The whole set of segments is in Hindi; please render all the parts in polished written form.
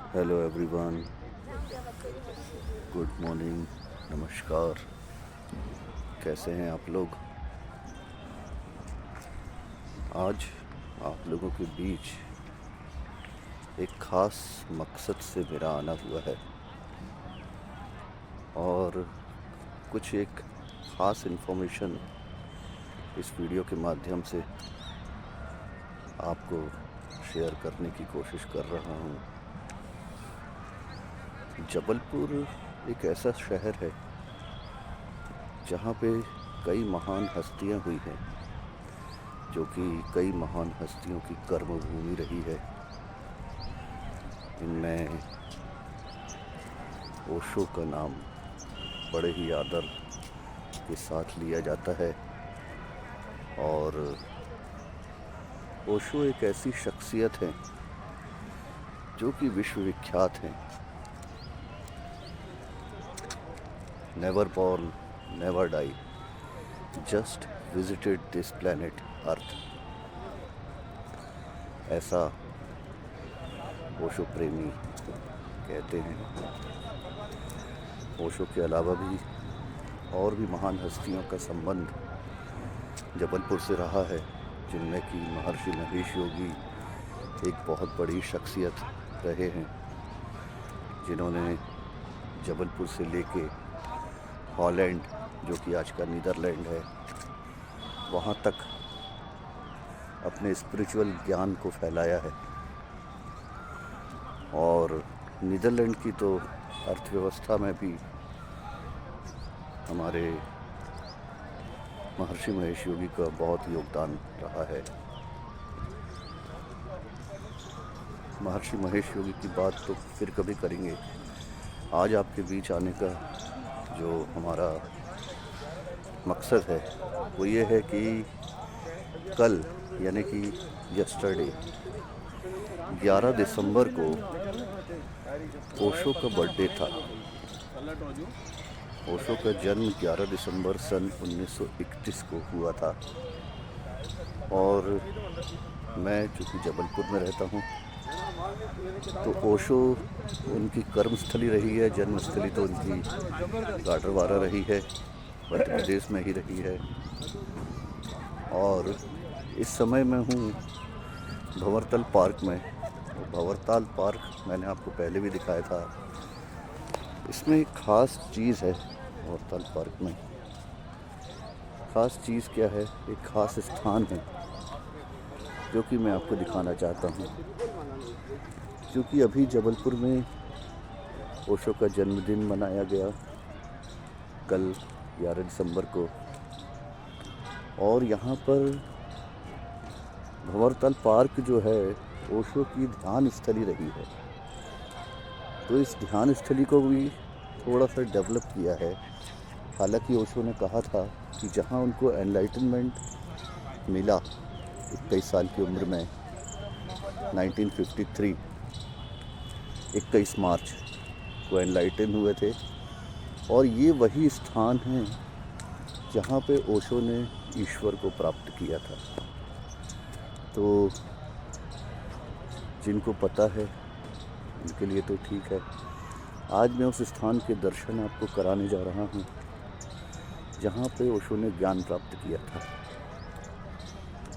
हेलो एवरीवन, गुड मॉर्निंग, नमस्कार। कैसे हैं आप लोग? आज आप लोगों के बीच एक ख़ास मकसद से मेरा आना हुआ है और कुछ एक ख़ास इन्फॉर्मेशन इस वीडियो के माध्यम से आपको शेयर करने की कोशिश कर रहा हूँ। जबलपुर एक ऐसा शहर है जहाँ पे कई महान हस्तियाँ हुई हैं, जो कि कई महान हस्तियों की कर्मभूमि रही है। इनमें ओशो का नाम बड़े ही आदर के साथ लिया जाता है और ओशो एक ऐसी शख्सियत है जो कि विश्व विख्यात हैं। Never born, never die, just visited this planet earth, ऐसा ओशो प्रेमी कहते हैं। ओशो के अलावा भी और भी महान हस्तियों का संबंध जबलपुर से रहा है, जिनमें कि महर्षि महेश योगी एक बहुत बड़ी शख्सियत रहे हैं, जिन्होंने जबलपुर से लेके हॉलैंड, जो कि आज का नीदरलैंड है, वहाँ तक अपने स्पिरिचुअल ज्ञान को फैलाया है। और नीदरलैंड की तो अर्थव्यवस्था में भी हमारे महर्षि महेश योगी का बहुत योगदान रहा है। महर्षि महेश योगी की बात तो फिर कभी करेंगे। आज आपके बीच आने का जो हमारा मकसद है वो ये है कि कल यानी कि यस्टरडे 11 दिसंबर को ओशो का बर्थडे था। ओशो का जन्म 11 दिसंबर सन 1931 को हुआ था और मैं चूँकि जबलपुर में रहता हूँ तो ओशो उनकी कर्मस्थली रही है, जन्मस्थली तो उनकी गाडरवारा रही है, मध्य प्रदेश में ही रही है। और इस समय मैं हूँ भंवरताल पार्क में। भंवरताल पार्क मैंने आपको पहले भी दिखाया था। इसमें एक ख़ास चीज़ है भंवरताल पार्क में। ख़ास चीज़ क्या है? एक ख़ास स्थान है जो कि मैं आपको दिखाना चाहता हूँ, क्योंकि अभी जबलपुर में ओशो का जन्मदिन मनाया गया कल 11 दिसंबर को, और यहाँ पर भंवरताल पार्क जो है ओशो की ध्यान स्थली रही है। तो इस ध्यान स्थली को भी थोड़ा सा डेवलप किया है। हालांकि ओशो ने कहा था कि जहाँ उनको एनलाइटनमेंट मिला 21 साल की उम्र में 1953, 21 मार्च को एनलाइटन हुए थे, और ये वही स्थान है जहाँ पे ओशो ने ईश्वर को प्राप्त किया था। तो जिनको पता है उनके लिए तो ठीक है। आज मैं उस स्थान के दर्शन आपको कराने जा रहा हूँ जहाँ पे ओशो ने ज्ञान प्राप्त किया था।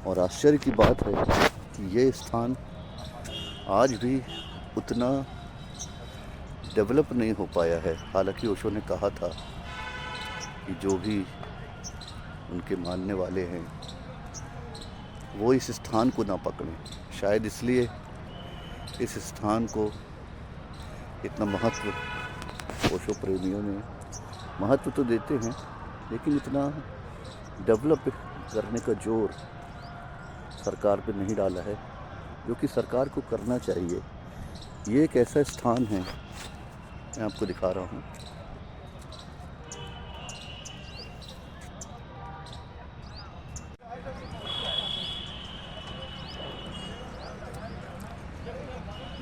और आश्चर्य की बात है कि ये स्थान आज भी उतना डेवलप नहीं हो पाया है। हालांकि ओशो ने कहा था कि जो भी उनके मानने वाले हैं वो इस स्थान को ना पकड़ें। शायद इसलिए इस स्थान को इतना महत्व ओशो प्रेमियों ने महत्व तो देते हैं, लेकिन इतना डेवलप करने का जोर सरकार पे नहीं डाला है, जो कि सरकार को करना चाहिए। ये एक ऐसा स्थान है, मैं आपको दिखा रहा हूँ।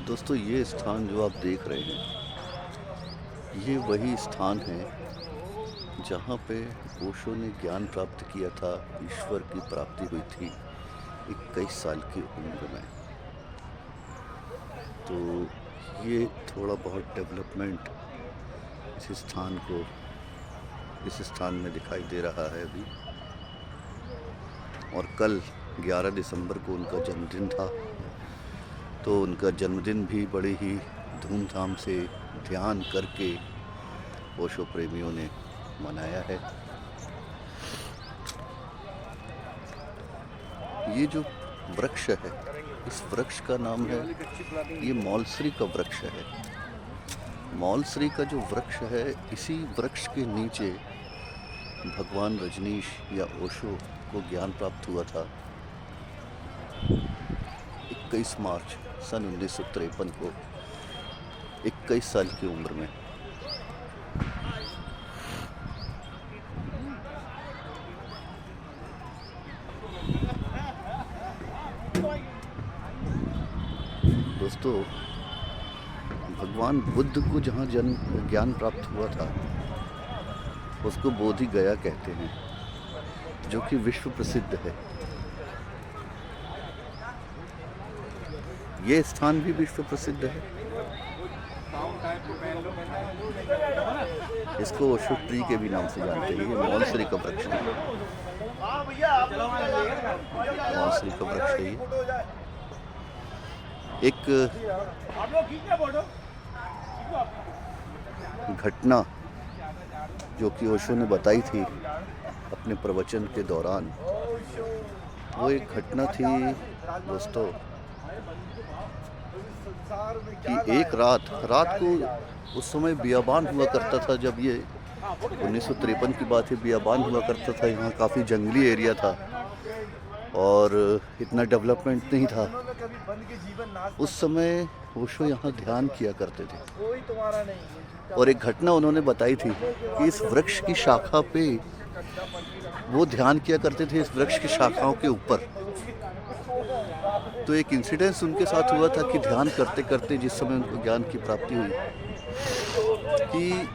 दोस्तों, ये स्थान जो आप देख रहे हैं ये वही स्थान है जहाँ पे ओशो ने ज्ञान प्राप्त किया था, ईश्वर की प्राप्ति हुई थी 21 साल की उम्र में। तो ये थोड़ा बहुत डेवलपमेंट इस स्थान में दिखाई दे रहा है अभी। और कल 11 दिसंबर को उनका जन्मदिन था, तो उनका जन्मदिन भी बड़े ही धूमधाम से ध्यान करके ओशो प्रेमियों ने मनाया है। ये जो वृक्ष है, इस वृक्ष का नाम है, ये मौलश्री का वृक्ष है। मौलश्री का जो वृक्ष है, इसी वृक्ष के नीचे भगवान रजनीश या ओशो को ज्ञान प्राप्त हुआ था 21 मार्च सन 1953 को, 21 साल की उम्र में। दोस्तों, भगवान बुद्ध को जहाँ ज्ञान प्राप्त हुआ था उसको बोधि गया कहते हैं, जो कि विश्व प्रसिद्ध है। ये स्थान भी विश्व प्रसिद्ध है। इसको ओशो ट्री के भी नाम से जानते हैं। ये मौलश्री का वृक्ष है। मौलश्री का वृक्ष है ये। एक घटना जो कि ओशो ने बताई थी अपने प्रवचन के दौरान, वो एक घटना थी दोस्तों कि एक रात को उस समय बियाबान हुआ करता था। जब ये 1953 की बात है, बियाबान हुआ करता था। यहाँ काफ़ी जंगली एरिया था और इतना डेवलपमेंट नहीं था। उस समय ओशो यहाँ ध्यान किया करते थे और एक घटना उन्होंने बताई थी कि इस वृक्ष की शाखा पे वो ध्यान किया करते थे, इस वृक्ष की शाखाओं के ऊपर। तो एक इंसिडेंस उनके साथ हुआ था कि ध्यान करते करते जिस समय उनको ज्ञान की प्राप्ति हुई कि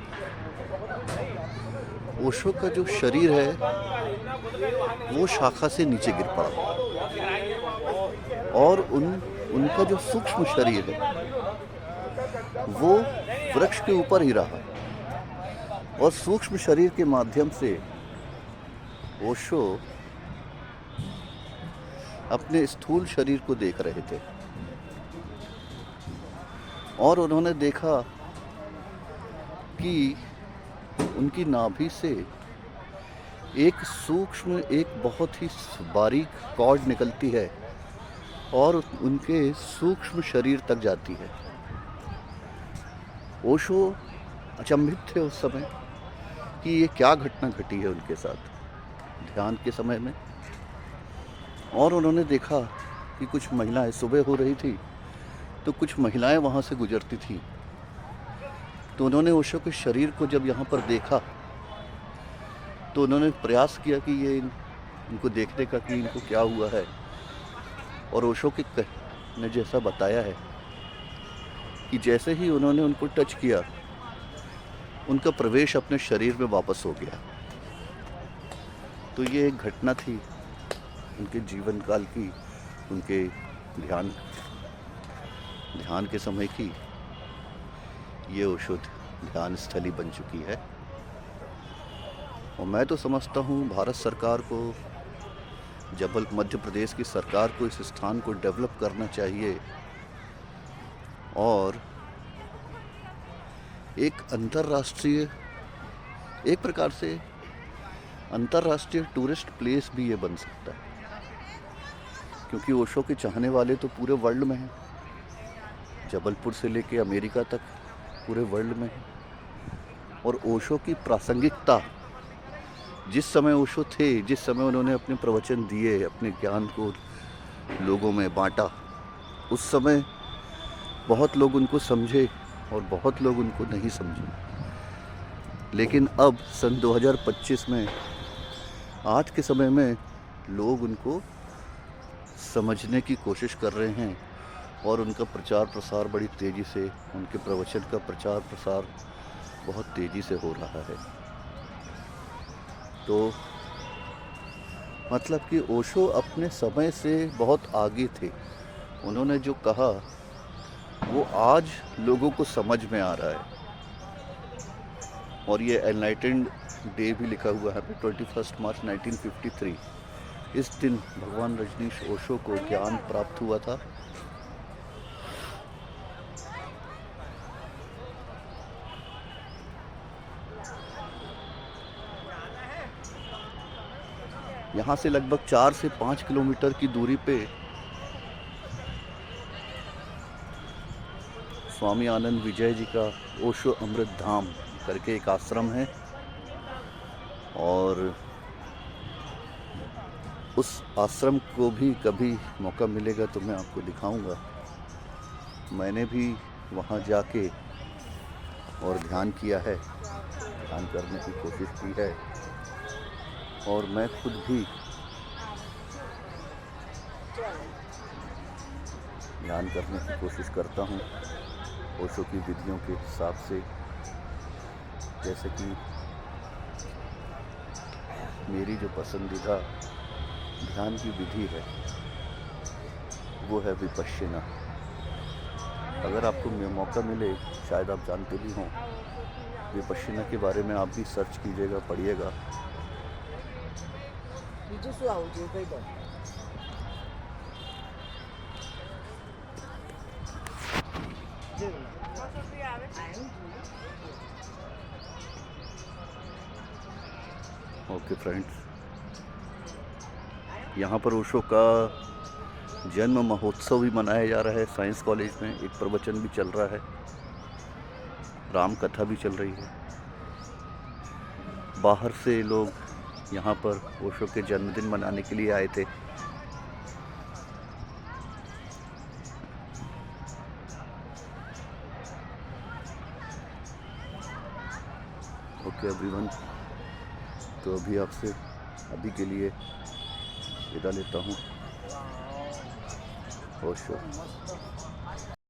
ओशो का जो शरीर है वो शाखा से नीचे गिर पड़ा और उनका जो सूक्ष्म शरीर है वो वृक्ष के ऊपर ही रहा। और सूक्ष्म शरीर के माध्यम से ओशो अपने स्थूल शरीर को देख रहे थे और उन्होंने देखा कि उनकी नाभि से एक बहुत ही बारीक कॉर्ड निकलती है और उनके सूक्ष्म शरीर तक जाती है। ओशो अचंभित थे उस समय कि ये क्या घटना घटी है उनके साथ ध्यान के समय में। और उन्होंने देखा कि कुछ महिलाएं, सुबह हो रही थी तो कुछ महिलाएं वहाँ से गुजरती थी। तो उन्होंने ओशो के शरीर को जब यहाँ पर देखा तो उन्होंने प्रयास किया कि ये इनको देखने का कि इनको क्या हुआ है। और ओशो ने जैसा बताया है कि जैसे ही उन्होंने उनको टच किया, उनका प्रवेश अपने शरीर में वापस हो गया। तो ये एक घटना थी उनके जीवन काल की, उनके ध्यान के समय की। ये ओशो ध्यान स्थली बन चुकी है। और मैं तो समझता हूँ भारत सरकार को, मध्य प्रदेश की सरकार को इस स्थान को डेवलप करना चाहिए और एक प्रकार से अंतर्राष्ट्रीय टूरिस्ट प्लेस भी ये बन सकता है, क्योंकि ओशो के चाहने वाले तो पूरे वर्ल्ड में हैं। जबलपुर से लेके अमेरिका तक पूरे वर्ल्ड में है। और ओशो की प्रासंगिकता, जिस समय ओशो थे, जिस समय उन्होंने अपने प्रवचन दिए, अपने ज्ञान को लोगों में बांटा, उस समय बहुत लोग उनको समझे और बहुत लोग उनको नहीं समझे। लेकिन अब सन 2025 में, आज के समय में लोग उनको समझने की कोशिश कर रहे हैं और उनका प्रचार प्रसार बड़ी तेज़ी से, उनके प्रवचन का प्रचार प्रसार बहुत तेज़ी से हो रहा है। तो मतलब कि ओशो अपने समय से बहुत आगे थे। उन्होंने जो कहा वो आज लोगों को समझ में आ रहा है। और ये एनलाइटेंड डे भी लिखा हुआ है 21 मार्च 1953। इस दिन भगवान रजनीश ओशो को ज्ञान प्राप्त हुआ था। यहाँ से लगभग 4 से 5 किलोमीटर की दूरी पे स्वामी आनंद विजय जी का ओशो अमृत धाम करके एक आश्रम है, और उस आश्रम को भी कभी मौका मिलेगा तो मैं आपको दिखाऊंगा। मैंने भी वहाँ जाके और ध्यान किया है, ध्यान करने की कोशिश की है, और मैं खुद भी ध्यान करने की कोशिश करता हूँ ओशो की विधियों के हिसाब से। जैसे कि मेरी जो पसंदीदा ध्यान की विधि है वो है विपश्यना। अगर आपको मौका मिले, शायद आप जानते भी हों, विपश्यना के बारे में आप भी सर्च कीजिएगा, पढ़िएगा। ओके फ्रेंड्स, यहाँ पर ओशो का जन्म महोत्सव भी मनाया जा रहा है। साइंस कॉलेज में एक प्रवचन भी चल रहा है, राम कथा भी चल रही है। बाहर से लोग यहाँ पर ओशो के जन्मदिन मनाने के लिए आए थे। ओके एवरीवन, तो अभी आपसे अभी के लिए विदा लेता हूँ। ओशो।